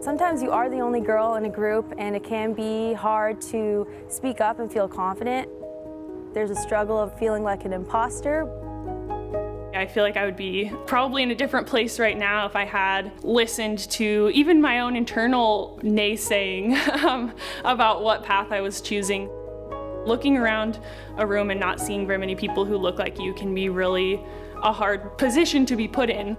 Sometimes you are the only girl in a group, and it can be hard to speak up and feel confident. There's a struggle of feeling like an imposter. I feel like I would be probably in a different place right now if I had listened to even my own internal naysaying about what path I was choosing. Looking around a room and not seeing very many people who look like you can be really a hard position to be put in.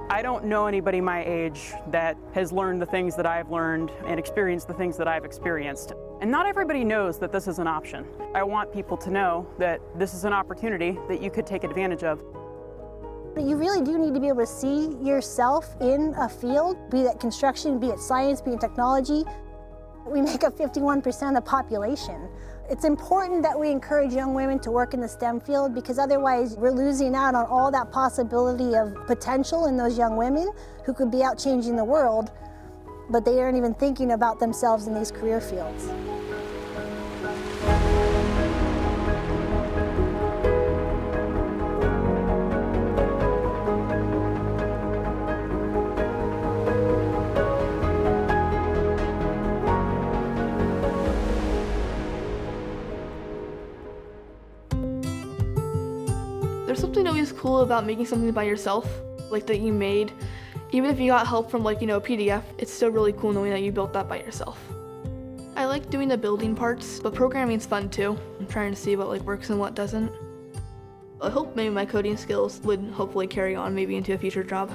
I don't know anybody my age that has learned the things that I've learned and experienced the things that I've experienced. And not everybody knows that this is an option. I want people to know that this is an opportunity that you could take advantage of. You really do need to be able to see yourself in a field, be it construction, be it science, be it technology. We make up 51% of the population. It's important that we encourage young women to work in the STEM field, because otherwise we're losing out on all that possibility of potential in those young women who could be out changing the world, but they aren't even thinking about themselves in these career fields. There's something always cool about making something by yourself, like that you made. Even if you got help from a PDF, it's still really cool knowing that you built that by yourself. I like doing the building parts, but programming's fun too. I'm trying to see what works and what doesn't. I hope maybe my coding skills would hopefully carry on maybe into a future job.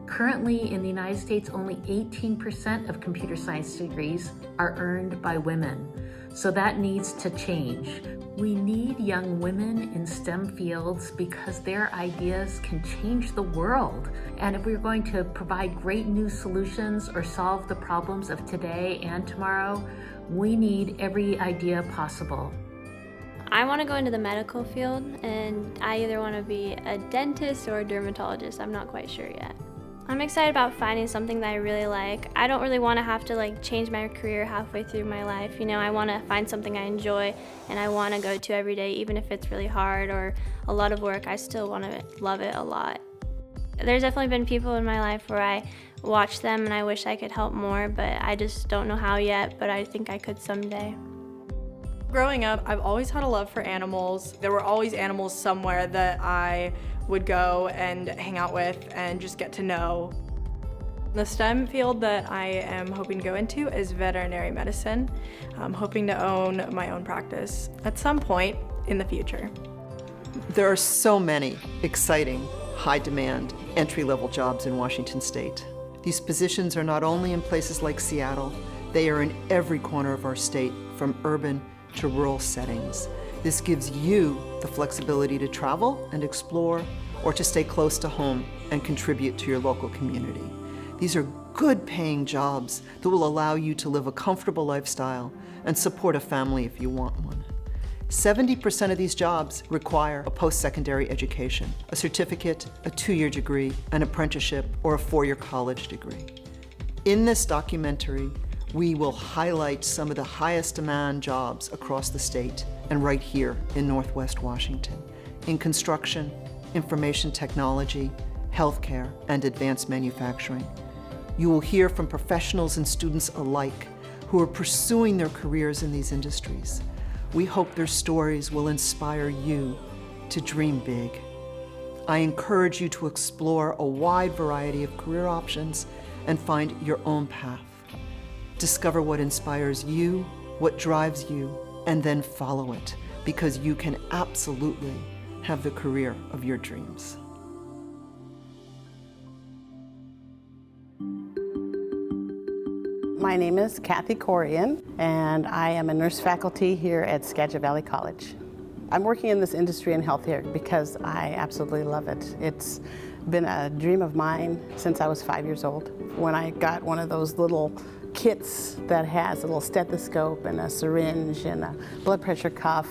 Currently in the United States, only 18% of computer science degrees are earned by women. So that needs to change. We need young women in STEM fields because their ideas can change the world. And if we're going to provide great new solutions or solve the problems of today and tomorrow, we need every idea possible. I want to go into the medical field, and I either want to be a dentist or a dermatologist. I'm not quite sure yet. I'm excited about finding something that I really like. I don't really want to have to change my career halfway through my life. I want to find something I enjoy and I want to go to every day, even if it's really hard or a lot of work. I still want to love it a lot. There's definitely been people in my life where I watch them and I wish I could help more, but I just don't know how yet, but I think I could someday. Growing up, I've always had a love for animals. There were always animals somewhere that I would go and hang out with and just get to know. The STEM field that I am hoping to go into is veterinary medicine. I'm hoping to own my own practice at some point in the future. There are so many exciting, high-demand, entry-level jobs in Washington State. These positions are not only in places like Seattle, they are in every corner of our state, from urban to rural settings. This gives you the flexibility to travel and explore, or to stay close to home and contribute to your local community. These are good paying jobs that will allow you to live a comfortable lifestyle and support a family if you want one. 70% of these jobs require a post-secondary education, a certificate, a 2-year degree, an apprenticeship, or a 4-year college degree. In this documentary, we will highlight some of the highest demand jobs across the state and right here in Northwest Washington, in construction, information technology, healthcare, and advanced manufacturing. You will hear from professionals and students alike who are pursuing their careers in these industries. We hope their stories will inspire you to dream big. I encourage you to explore a wide variety of career options and find your own path. Discover what inspires you, what drives you, and then follow it, because you can absolutely have the career of your dreams. My name is Kathy Corian, and I am a nurse faculty here at Skagit Valley College. I'm working in this industry in healthcare because I absolutely love it. It's been a dream of mine since I was 5 years old. When I got one of those little kits that has a little stethoscope and a syringe and a blood pressure cuff.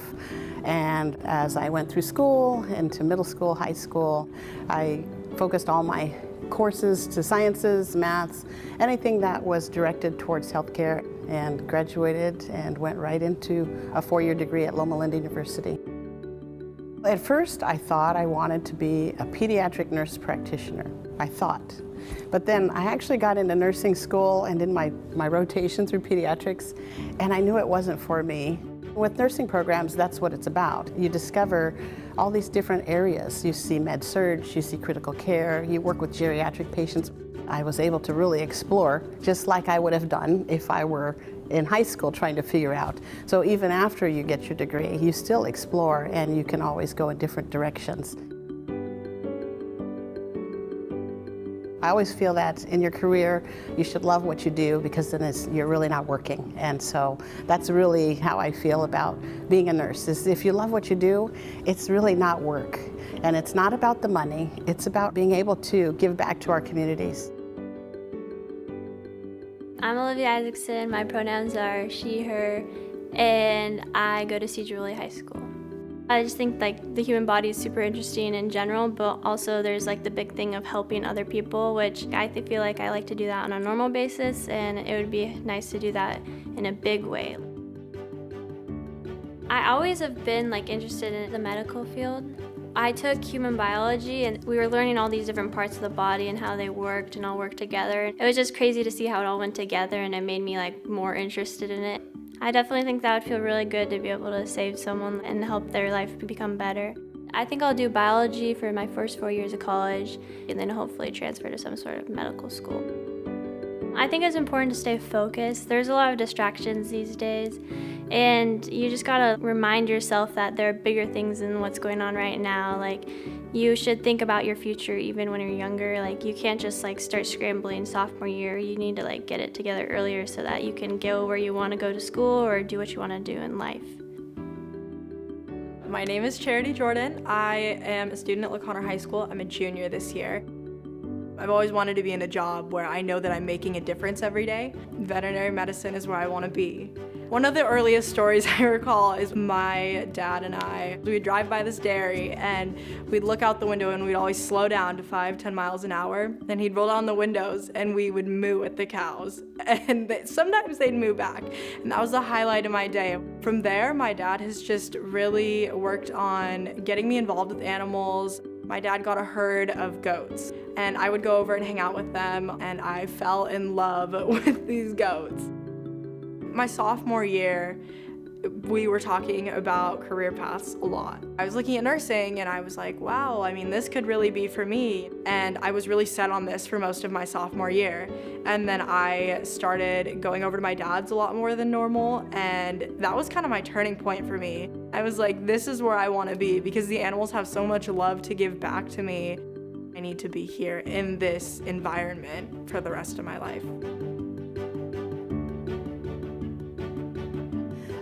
And as I went through school, into middle school, high school, I focused all my courses to sciences, maths, anything that was directed towards healthcare, and graduated and went right into a 4-year degree at Loma Linda University. At first, I thought I wanted to be a pediatric nurse practitioner. I thought. But then I actually got into nursing school and did my rotation through pediatrics, and I knew it wasn't for me. With nursing programs, that's what it's about. You discover all these different areas. You see med-surg, you see critical care, you work with geriatric patients. I was able to really explore, just like I would have done if I were in high school trying to figure out. So even after you get your degree, you still explore, and you can always go in different directions. I always feel that in your career, you should love what you do, because then you're really not working. And so that's really how I feel about being a nurse, is if you love what you do, it's really not work. And it's not about the money, it's about being able to give back to our communities. I'm Olivia Isaacson. My pronouns are she, her, and I go to Cedar Woolley High School. I just think like the human body is super interesting in general, but also there's like the big thing of helping other people, which I feel like I like to do that on a normal basis, and it would be nice to do that in a big way. I always have been like interested in the medical field. I took human biology, and we were learning all these different parts of the body and how they worked and all worked together. It was just crazy to see how it all went together, and it made me like more interested in it. I definitely think that would feel really good to be able to save someone and help their life become better. I think I'll do biology for my first 4 years of college, and then hopefully transfer to some sort of medical school. I think it's important to stay focused. There's a lot of distractions these days, and you just gotta remind yourself that there are bigger things than what's going on right now. Like, you should think about your future even when you're younger. Like, you can't just like start scrambling sophomore year. You need to like get it together earlier so that you can go where you want to go to school or do what you want to do in life. My name is Charity Jordan. I am a student at LaConner High School. I'm a junior this year. I've always wanted to be in a job where I know that I'm making a difference every day. Veterinary medicine is where I want to be. One of the earliest stories I recall is my dad and I. We'd drive by this dairy and we'd look out the window and we'd always slow down to 5-10 miles an hour. Then he'd roll down the windows and we would moo at the cows. And sometimes they'd moo back. And that was the highlight of my day. From there, my dad has just really worked on getting me involved with animals. My dad got a herd of goats, and I would go over and hang out with them, and I fell in love with these goats. My sophomore year, we were talking about career paths a lot. I was looking at nursing and I was like, wow, I mean, this could really be for me. And I was really set on this for most of my sophomore year. And then I started going over to my dad's a lot more than normal, and that was kind of my turning point for me. I was like, this is where I want to be, because the animals have so much love to give back to me. I need to be here in this environment for the rest of my life.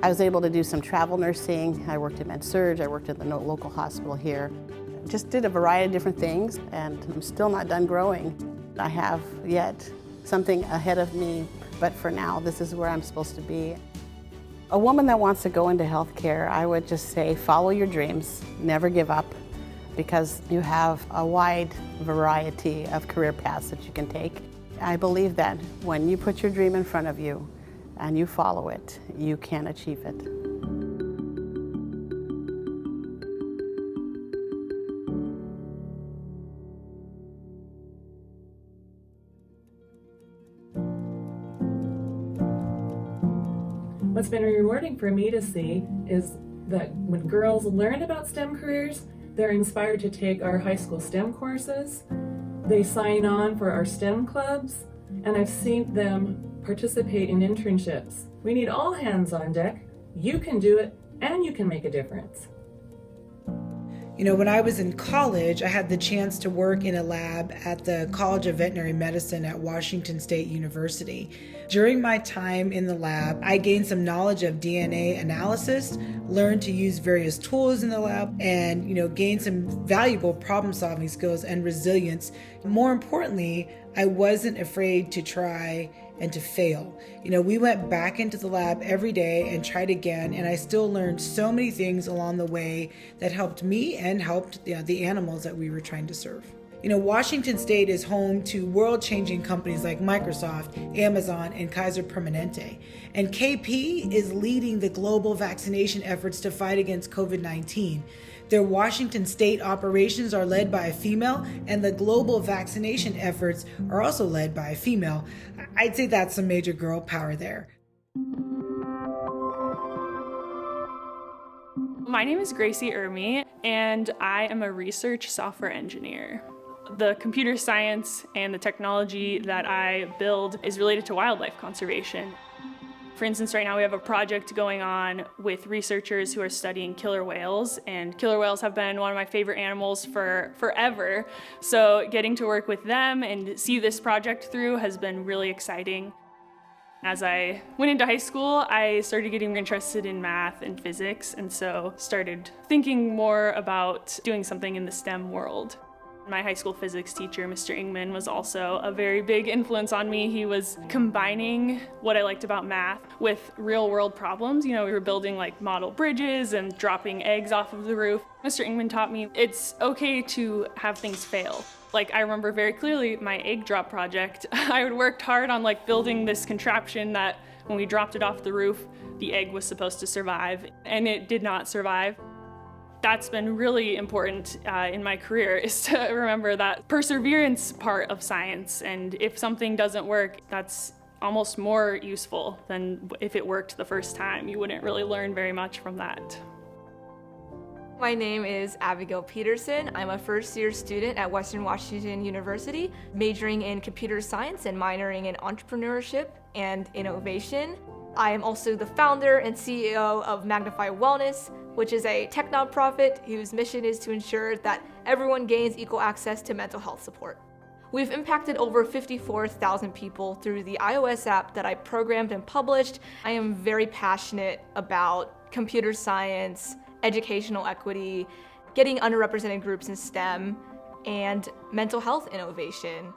I was able to do some travel nursing. I worked in med-surg, I worked at the local hospital here. Just did a variety of different things, and I'm still not done growing. I have yet something ahead of me, but for now, this is where I'm supposed to be. A woman that wants to go into healthcare, I would just say follow your dreams, never give up, because you have a wide variety of career paths that you can take. I believe that when you put your dream in front of you and you follow it, you can achieve it. What's been rewarding for me to see is that when girls learn about STEM careers, they're inspired to take our high school STEM courses. They sign on for our STEM clubs, and I've seen them participate in internships. We need all hands on deck. You can do it, and you can make a difference. You know, when I was in college, I had the chance to work in a lab at the College of Veterinary Medicine at Washington State University. During my time in the lab, I gained some knowledge of DNA analysis, learned to use various tools in the lab, and, gained some valuable problem-solving skills and resilience. More importantly, I wasn't afraid to try and to fail. We went back into the lab every day and tried again, and I still learned so many things along the way that helped me and helped the animals that we were trying to serve. Washington State is home to world-changing companies like Microsoft, Amazon, and Kaiser Permanente. And KP is leading the global vaccination efforts to fight against COVID-19. Their Washington State operations are led by a female, and the global vaccination efforts are also led by a female. I'd say that's some major girl power there. My name is Gracie Ermy, and I am a research software engineer. The computer science and the technology that I build is related to wildlife conservation. For instance, right now we have a project going on with researchers who are studying killer whales, and killer whales have been one of my favorite animals for forever. So getting to work with them and see this project through has been really exciting. As I went into high school, I started getting interested in math and physics, and so started thinking more about doing something in the STEM world. My high school physics teacher, Mr. Ingman, was also a very big influence on me. He was combining what I liked about math with real-world problems. You know, we were building like model bridges and dropping eggs off of the roof. Mr. Ingman taught me it's okay to have things fail. Like, I remember very clearly my egg drop project. I had worked hard on like building this contraption that when we dropped it off the roof, the egg was supposed to survive, and it did not survive. That's been really important in my career, is to remember that perseverance part of science. And if something doesn't work, that's almost more useful than if it worked the first time. You wouldn't really learn very much from that. My name is Abigail Peterson. I'm a first-year student at Western Washington University, majoring in computer science and minoring in entrepreneurship and innovation. I am also the founder and CEO of Magnify Wellness, which is a tech nonprofit whose mission is to ensure that everyone gains equal access to mental health support. We've impacted over 54,000 people through the iOS app that I programmed and published. I am very passionate about computer science, educational equity, getting underrepresented groups in STEM, and mental health innovation.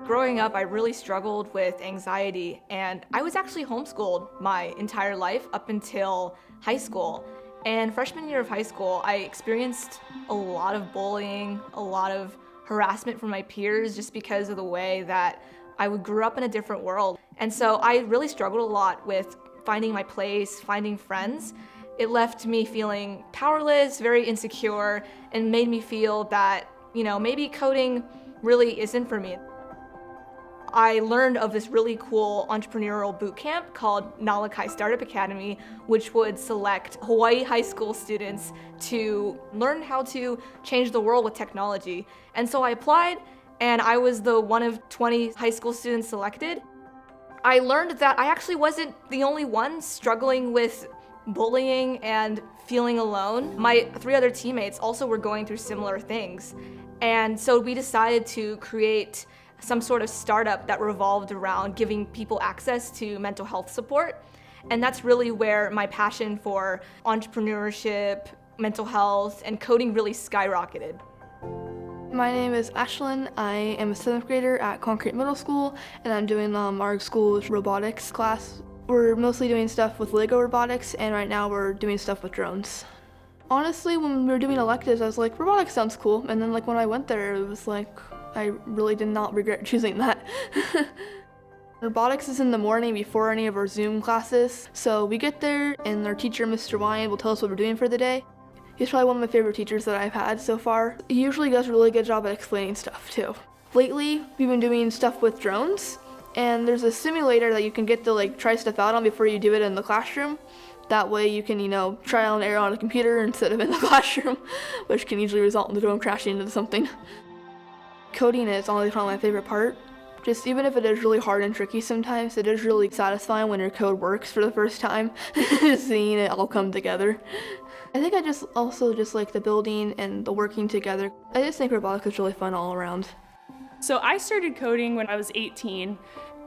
Growing up, I really struggled with anxiety, and I was actually homeschooled my entire life up until high school. And freshman year of high school, I experienced a lot of bullying, a lot of harassment from my peers just because of the way that I grew up in a different world. And so I really struggled a lot with finding my place, finding friends. It left me feeling powerless, very insecure, and made me feel that, you know, maybe coding really isn't for me. I learned of this really cool entrepreneurial boot camp called Nalakai Startup Academy, which would select Hawaii high school students to learn how to change the world with technology. And so I applied, and I was the one of 20 high school students selected. I learned that I actually wasn't the only one struggling with bullying and feeling alone. My 3 other teammates also were going through similar things. And so we decided to create some sort of startup that revolved around giving people access to mental health support. And that's really where my passion for entrepreneurship, mental health, and coding really skyrocketed. My name is Ashlyn. I am a 7th grader at Concrete Middle School, and I'm doing our school's robotics class. We're mostly doing stuff with Lego robotics, and right now we're doing stuff with drones. Honestly, when we were doing electives, I was like, robotics sounds cool. And then when I went there, it was like, I really did not regret choosing that. Robotics is in the morning before any of our Zoom classes. So we get there and our teacher, Mr. Wyan, will tell us what we're doing for the day. He's probably one of my favorite teachers that I've had so far. He usually does a really good job at explaining stuff too. Lately, we've been doing stuff with drones, and there's a simulator that you can get to try stuff out on before you do it in the classroom. That way you can, trial and error on a computer instead of in the classroom, which can usually result in the drone crashing into something. Coding is honestly probably my favorite part. Just even if it is really hard and tricky sometimes, it is really satisfying when your code works for the first time, seeing it all come together. I think I also like the building and the working together. I just think robotics is really fun all around. So I started coding when I was 18,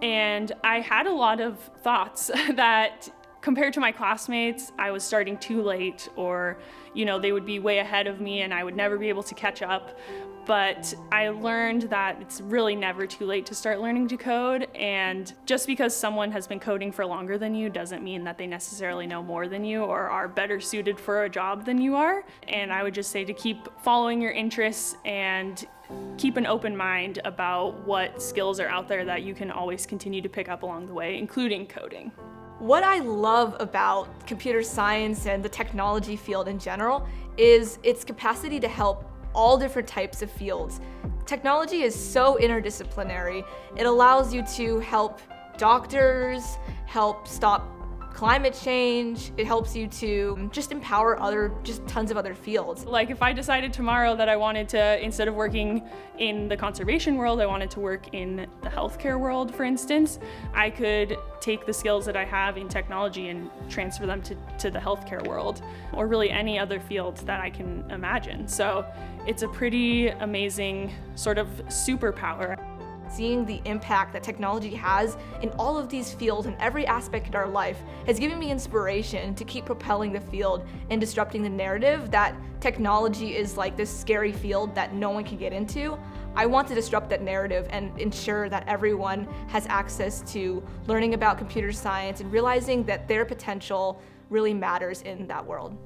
and I had a lot of thoughts that compared to my classmates, I was starting too late, or they would be way ahead of me and I would never be able to catch up. But I learned that it's really never too late to start learning to code, and just because someone has been coding for longer than you doesn't mean that they necessarily know more than you or are better suited for a job than you are. And I would just say to keep following your interests and keep an open mind about what skills are out there that you can always continue to pick up along the way, including coding. What I love about computer science and the technology field in general is its capacity to help all different types of fields. Technology is so interdisciplinary. It allows you to help doctors, help stop climate change. It helps you to just empower tons of other fields. Like if I decided tomorrow that I wanted to, instead of working in the conservation world, I wanted to work in the healthcare world, for instance, I could take the skills that I have in technology and transfer them to the healthcare world, or really any other field that I can imagine. So it's a pretty amazing sort of superpower. Seeing the impact that technology has in all of these fields and every aspect of our life has given me inspiration to keep propelling the field and disrupting the narrative that technology is like this scary field that no one can get into. I want to disrupt that narrative and ensure that everyone has access to learning about computer science and realizing that their potential really matters in that world.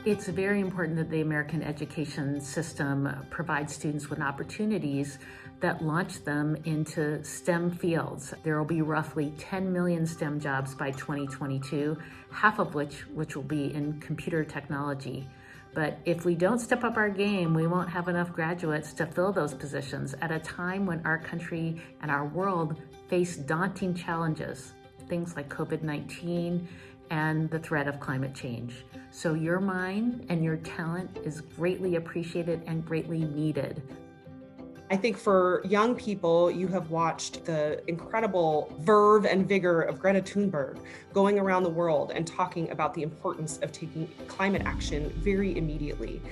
It's very important that the American education system provides students with opportunities that launch them into STEM fields. There will be roughly 10 million STEM jobs by 2022, half of which will be in computer technology. But if we don't step up our game, we won't have enough graduates to fill those positions at a time when our country and our world face daunting challenges, things like COVID-19 and the threat of climate change. So your mind and your talent is greatly appreciated and greatly needed. I think for young people, you have watched the incredible verve and vigor of Greta Thunberg going around the world and talking about the importance of taking climate action very immediately.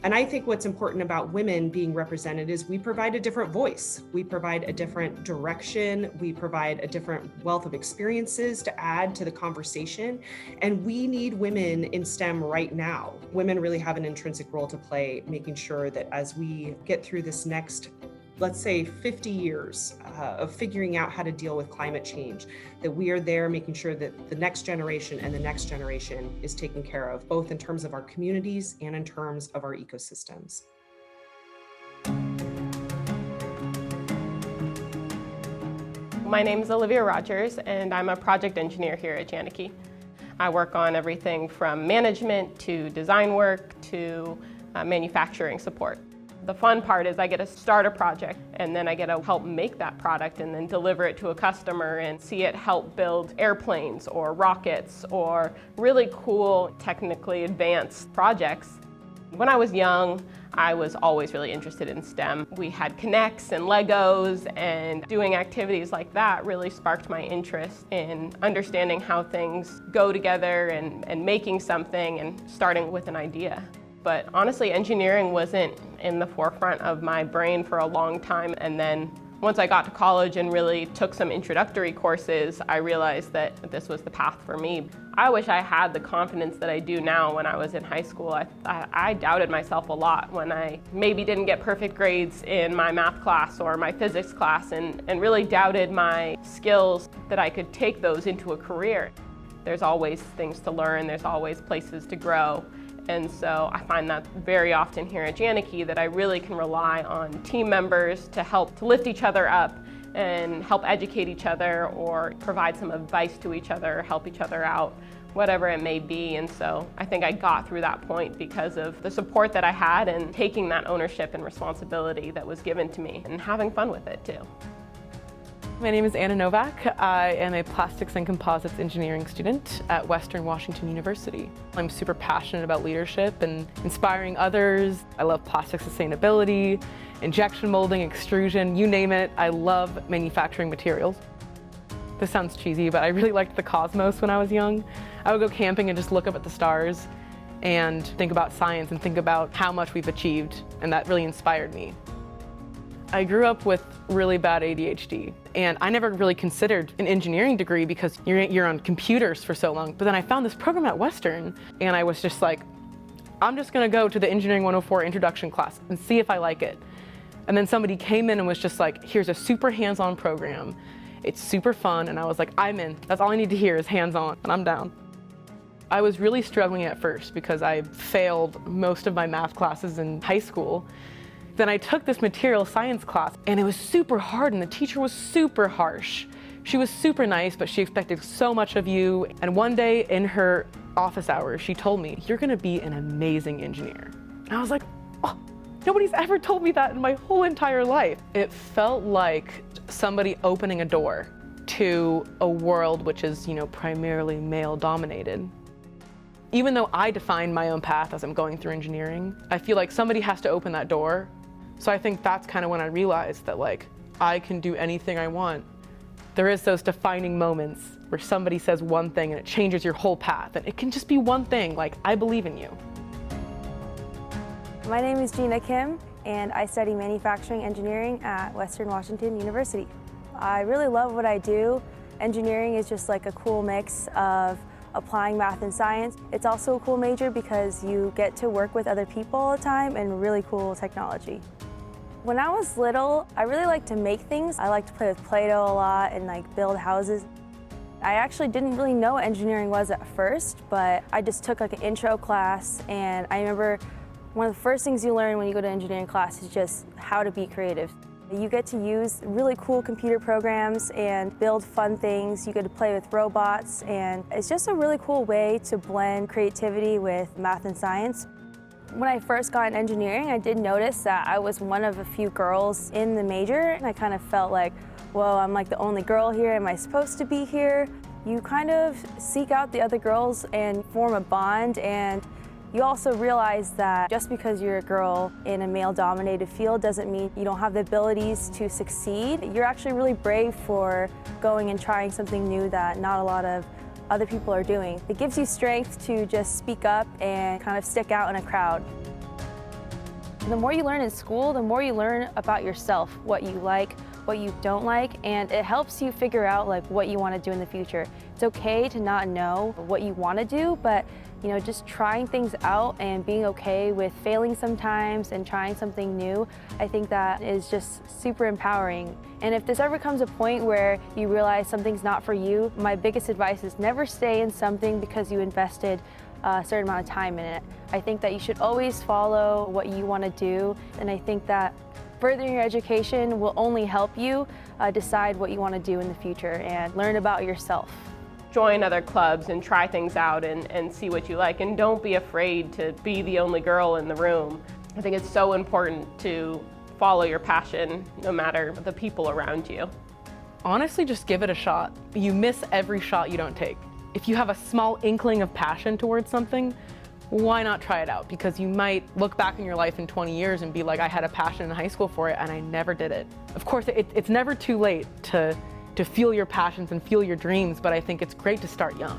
And I think what's important about women being represented is we provide a different voice. We provide a different direction. We provide a different wealth of experiences to add to the conversation. And we need women in STEM right now. Women really have an intrinsic role to play, making sure that as we get through this next, let's say 50 years of figuring out how to deal with climate change, that we are there making sure that the next generation and the next generation is taken care of, both in terms of our communities and in terms of our ecosystems. My name is Olivia Rogers, and I'm a project engineer here at Janicki. I work on everything from management to design work to manufacturing support. The fun part is I get to start a project and then I get to help make that product and then deliver it to a customer and see it help build airplanes or rockets or really cool, technically advanced projects. When I was young, I was always really interested in STEM. We had Connects and Legos, and doing activities like that really sparked my interest in understanding how things go together and making something and starting with an idea. But honestly, engineering wasn't in the forefront of my brain for a long time. And then once I got to college and really took some introductory courses, I realized that this was the path for me. I wish I had the confidence that I do now when I was in high school. I doubted myself a lot when I maybe didn't get perfect grades in my math class or my physics class and really doubted my skills that I could take those into a career. There's always things to learn, there's always places to grow. And so I find that very often here at Janicki that I really can rely on team members to help to lift each other up and help educate each other or provide some advice to each other, help each other out, whatever it may be. And so I think I got through that point because of the support that I had and taking that ownership and responsibility that was given to me and having fun with it too. My name is Anna Novak. I am a plastics and composites engineering student at Western Washington University. I'm super passionate about leadership and inspiring others. I love plastic sustainability, injection molding, extrusion, you name it. I love manufacturing materials. This sounds cheesy, but I really liked the cosmos when I was young. I would go camping and just look up at the stars and think about science and think about how much we've achieved, and that really inspired me. I grew up with really bad ADHD, and I never really considered an engineering degree because you're on computers for so long. But then I found this program at Western, and I was just like, I'm just gonna go to the Engineering 104 introduction class and see if I like it. And then somebody came in and was just like, here's a super hands-on program. It's super fun, and I was like, I'm in. That's all I need to hear is hands-on, and I'm down. I was really struggling at first because I failed most of my math classes in high school. Then I took this material science class and it was super hard and the teacher was super harsh. She was super nice, but she expected so much of you. And one day in her office hours, she told me, "You're gonna be an amazing engineer." And I was like, oh, nobody's ever told me that in my whole entire life. It felt like somebody opening a door to a world which is, primarily male dominated. Even though I define my own path as I'm going through engineering, I feel like somebody has to open that door. So I think that's kind of when I realized that I can do anything I want. There is those defining moments where somebody says one thing and it changes your whole path. And it can just be one thing, I believe in you. My name is Gina Kim, and I study manufacturing engineering at Western Washington University. I really love what I do. Engineering is just a cool mix of applying math and science. It's also a cool major because you get to work with other people all the time and really cool technology. When I was little, I really liked to make things. I liked to play with Play-Doh a lot and build houses. I actually didn't really know what engineering was at first, but I just took an intro class, and I remember one of the first things you learn when you go to engineering class is just how to be creative. You get to use really cool computer programs and build fun things. You get to play with robots, and it's just a really cool way to blend creativity with math and science. When I first got into engineering, I did notice that I was one of a few girls in the major, and I kind of felt like, whoa, I'm the only girl here. Am I supposed to be here? You kind of seek out the other girls and form a bond, and you also realize that just because you're a girl in a male-dominated field doesn't mean you don't have the abilities to succeed. You're actually really brave for going and trying something new that not a lot of other people are doing. It gives you strength to just speak up and kind of stick out in a crowd. The more you learn in school, the more you learn about yourself, what you like, what you don't like, and it helps you figure out what you want to do in the future. It's okay to not know what you want to do, but just trying things out and being okay with failing sometimes and trying something new, I think that is just super empowering. And if this ever comes a point where you realize something's not for you, my biggest advice is never stay in something because you invested a certain amount of time in it. I think that you should always follow what you want to do, and I think that furthering your education will only help you decide what you want to do in the future and learn about yourself. Join other clubs and try things out and see what you like, and don't be afraid to be the only girl in the room. I think it's so important to follow your passion no matter the people around you. Honestly, just give it a shot. You miss every shot you don't take. If you have a small inkling of passion towards something, why not try it out? Because you might look back in your life in 20 years and be like, I had a passion in high school for it and I never did it. Of course, it's never too late to feel your passions and feel your dreams, but I think it's great to start young.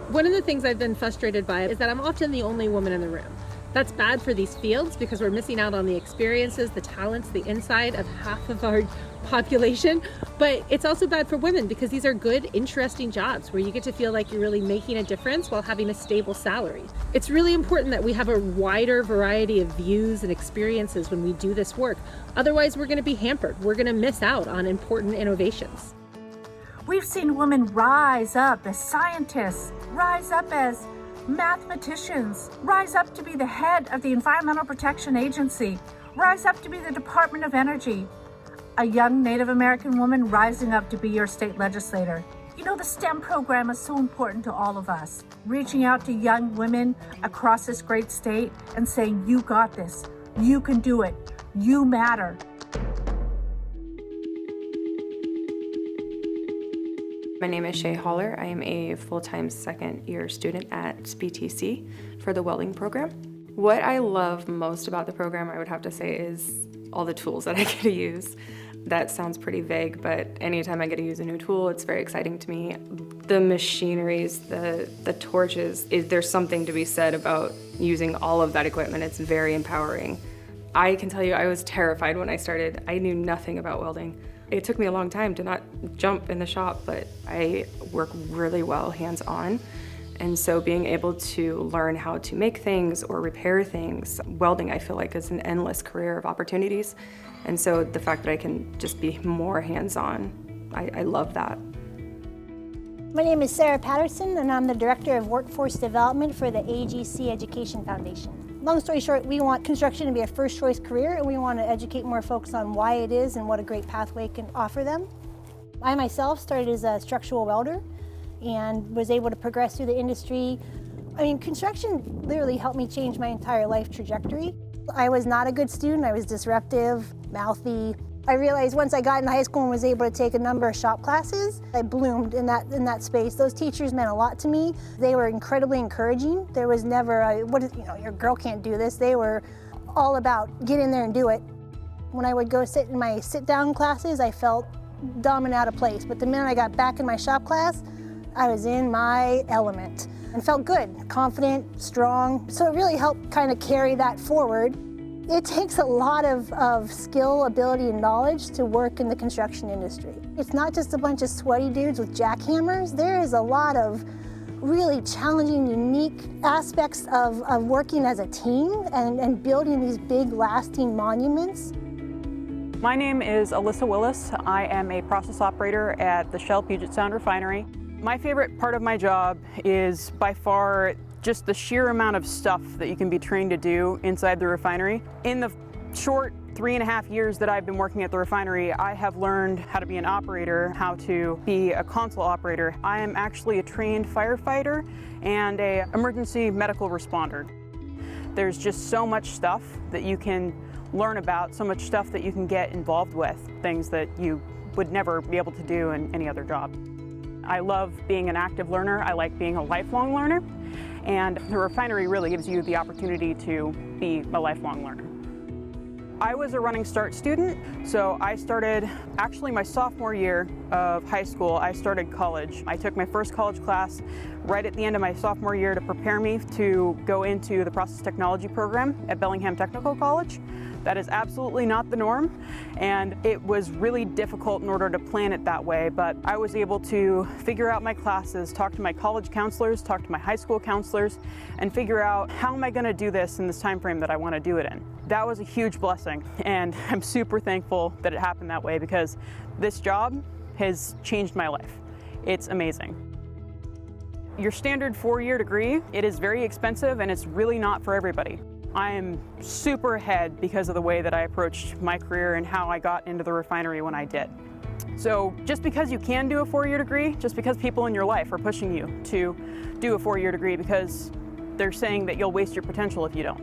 One of the things I've been frustrated by is that I'm often the only woman in the room. That's bad for these fields because we're missing out on the experiences, the talents, the insight of half of our population. But it's also bad for women because these are good, interesting jobs where you get to feel like you're really making a difference while having a stable salary. It's really important that we have a wider variety of views and experiences when we do this work. Otherwise, we're going to be hampered. We're going to miss out on important innovations. We've seen women rise up as scientists, rise up as mathematicians, rise up to be the head of the Environmental Protection Agency, rise up to be the Department of Energy, a young Native American woman rising up to be your state legislator. You know, the STEM program is so important to all of us. Reaching out to young women across this great state and saying, you got this, you can do it, you matter. My name is Shay Holler. I am a full-time second-year student at SPTC for the welding program. What I love most about the program, I would have to say, is all the tools that I get to use. That sounds pretty vague, but anytime I get to use a new tool, it's very exciting to me. The machineries, the torches, there's something to be said about using all of that equipment. It's very empowering. I can tell you I was terrified when I started. I knew nothing about welding. It took me a long time to not jump in the shop, but I work really well hands-on, And so being able to learn how to make things or repair things, welding I feel like is an endless career of opportunities. And so the fact that I can just be more hands-on, I love that. My name is Sarah Patterson, and I'm the Director of Workforce Development for the AGC Education Foundation. Long story short, we want construction to be a first choice career, and we want to educate more folks on why it is and what a great pathway can offer them. I myself started as a structural welder and was able to progress through the industry. I mean, construction literally helped me change my entire life trajectory. I was not a good student. I was disruptive, mouthy. I realized once I got into high school and was able to take a number of shop classes, I bloomed in that space. Those teachers meant a lot to me. They were incredibly encouraging. There was never your girl can't do this. They were all about get in there and do it. When I would go sit in my sit-down classes, I felt dumb and out of place. But the minute I got back in my shop class, I was in my element and felt good, confident, strong. So it really helped kind of carry that forward. It takes a lot of skill, ability, and knowledge to work in the construction industry. It's not just a bunch of sweaty dudes with jackhammers. There is a lot of really challenging, unique aspects of working as a team and building these big, lasting monuments. My name is Alyssa Willis. I am a process operator at the Shell Puget Sound Refinery. My favorite part of my job is by far just the sheer amount of stuff that you can be trained to do inside the refinery. In the short 3.5 years that I've been working at the refinery, I have learned how to be an operator, how to be a console operator. I am actually a trained firefighter and an emergency medical responder. There's just so much stuff that you can learn about, so much stuff that you can get involved with, things that you would never be able to do in any other job. I love being an active learner. I like being a lifelong learner. And the refinery really gives you the opportunity to be a lifelong learner. I was a Running Start student, so I started actually my sophomore year of high school. I started college. I took my first college class right at the end of my sophomore year to prepare me to go into the process technology program at Bellingham Technical College. That is absolutely not the norm, and it was really difficult in order to plan it that way, but I was able to figure out my classes, talk to my college counselors, talk to my high school counselors, and figure out how am I going to do this in this time frame that I want to do it in. That was a huge blessing, and I'm super thankful that it happened that way because this job has changed my life. It's amazing. Your standard 4-year degree, it is very expensive and it's really not for everybody. I am super ahead because of the way that I approached my career and how I got into the refinery when I did. So just because you can do a 4-year degree, just because people in your life are pushing you to do a 4-year degree because they're saying that you'll waste your potential if you don't.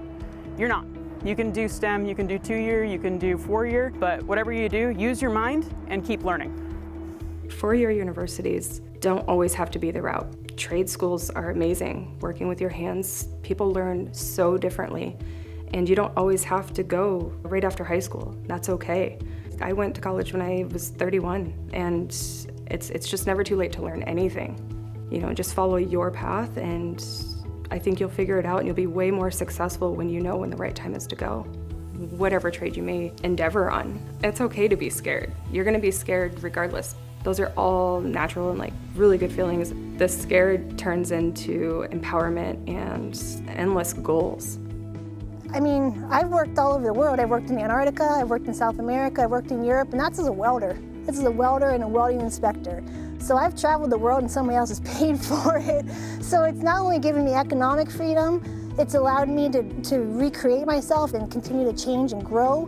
You're not. You can do STEM, you can do 2-year, you can do 4-year, but whatever you do, use your mind and keep learning. 4-year universities don't always have to be the route. Trade schools are amazing. Working with your hands, people learn so differently, and you don't always have to go right after high school. That's okay. I went to college when I was 31, and it's just never too late to learn anything. You know, just follow your path, and I think you'll figure it out, and you'll be way more successful when you know when the right time is to go. Whatever trade you may endeavor on, it's okay to be scared. You're gonna be scared regardless. Those are all natural and like really good feelings. The scared turns into empowerment and endless goals. I mean, I've worked all over the world. I've worked in Antarctica, I've worked in South America, I've worked in Europe, and that's as a welder. This is a welder and a welding inspector. So I've traveled the world and somebody else has paid for it. So it's not only given me economic freedom, it's allowed me to recreate myself and continue to change and grow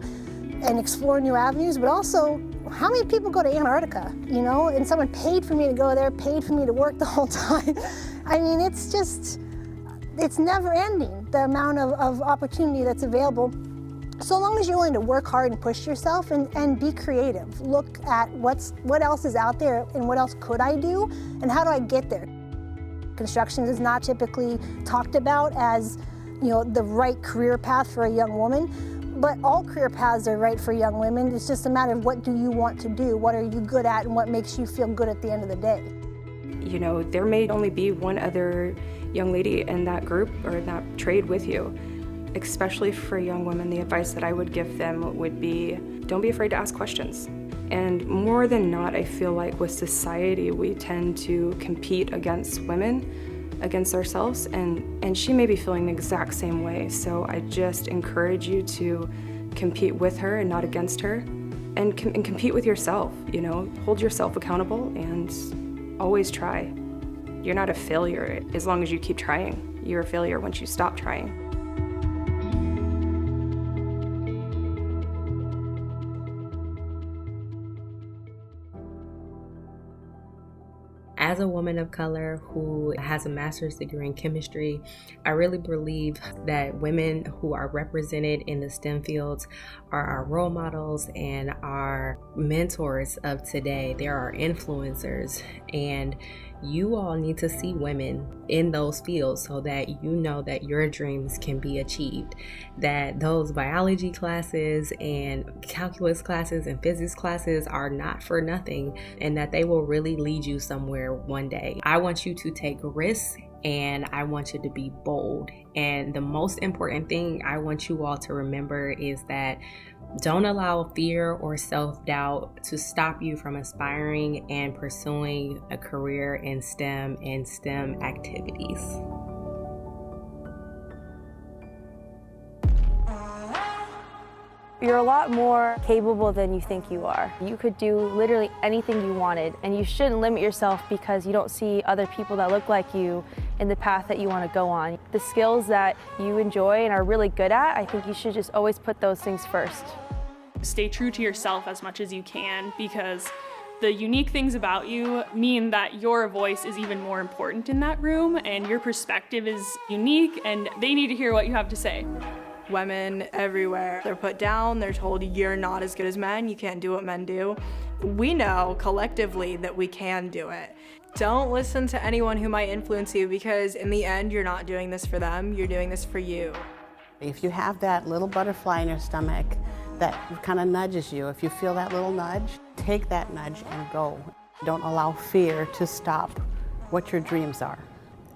and explore new avenues, but also how many people go to Antarctica, you know, and someone paid for me to go there, paid for me to work the whole time. I mean, it's never ending, the amount of opportunity that's available. So long as you're willing to work hard and push yourself and be creative. Look at what else is out there and what else could I do and how do I get there. Construction is not typically talked about as, you know, the right career path for a young woman. But all career paths are right for young women. It's just a matter of what do you want to do, what are you good at, and what makes you feel good at the end of the day. You know, there may only be one other young lady in that group or in that trade with you. Especially for young women, the advice that I would give them would be, don't be afraid to ask questions. And more than not, I feel like with society, we tend to compete against women against ourselves, and she may be feeling the exact same way. So I just encourage you to compete with her and not against her, and compete with yourself, you know, hold yourself accountable and always try. You're not a failure as long as you keep trying. You're a failure once you stop trying. As a woman of color who has a master's degree in chemistry, I really believe that women who are represented in the STEM fields are our role models and our mentors of today. They're our influencers, and you all need to see women in those fields so that you know that your dreams can be achieved, that those biology classes and calculus classes and physics classes are not for nothing, and that they will really lead you somewhere one day. I want you to take risks, and I want you to be bold. And the most important thing I want you all to remember is that don't allow fear or self-doubt to stop you from aspiring and pursuing a career in STEM and STEM activities. You're a lot more capable than you think you are. You could do literally anything you wanted, and you shouldn't limit yourself because you don't see other people that look like you in the path that you want to go on. The skills that you enjoy and are really good at, I think you should just always put those things first. Stay true to yourself as much as you can, because the unique things about you mean that your voice is even more important in that room, and your perspective is unique, and they need to hear what you have to say. Women everywhere, they're put down, they're told you're not as good as men, you can't do what men do. We know collectively that we can do it. Don't listen to anyone who might influence you, because in the end, you're not doing this for them, you're doing this for you. If you have that little butterfly in your stomach that kind of nudges you, if you feel that little nudge, take that nudge and go. Don't allow fear to stop what your dreams are.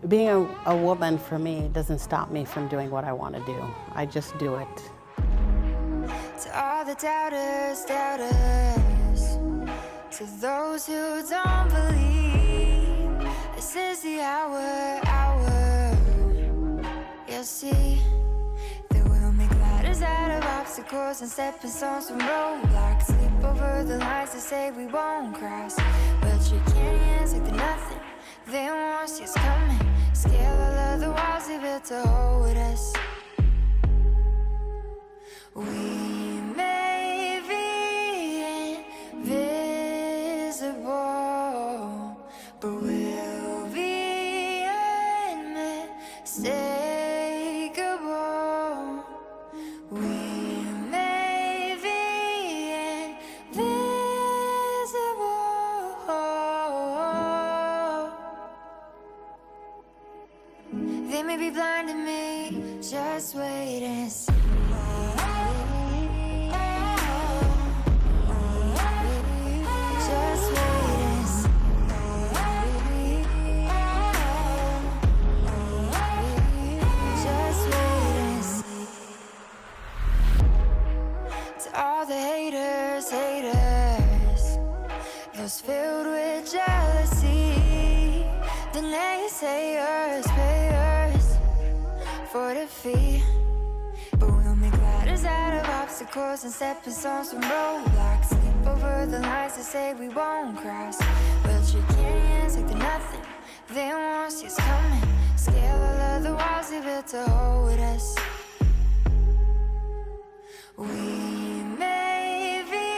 Being a woman for me doesn't stop me from doing what I want to do. I just do it. To all the doubters, to those who don't believe, this is the hour. You'll see that we'll make ladders out of obstacles and stepping stones from roadblocks. Leap over the lines to say we won't cross, but you can't take the nothing they won't see us coming. Scale all of the walls they built to hold us. We may be invisible, but we'll be unmistakable. We may be invisible. They may be blind to me, just wait and see. Just wait and see. Just wait and see. To all the haters, those filled with jealousy, the naysayers, for defeat, but we'll make ladders out of obstacles and stepping stones from roadblocks. Leap over the lines to say we won't cross, but you can't take the nothing they won't see us coming. Scale all of the walls they built to hold us. We may be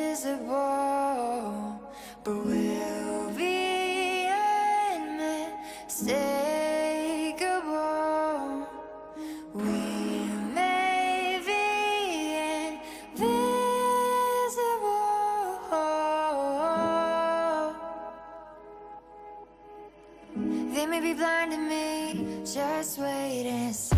invisible, but we'll be unmistakable. They may be blind to me, just wait and see.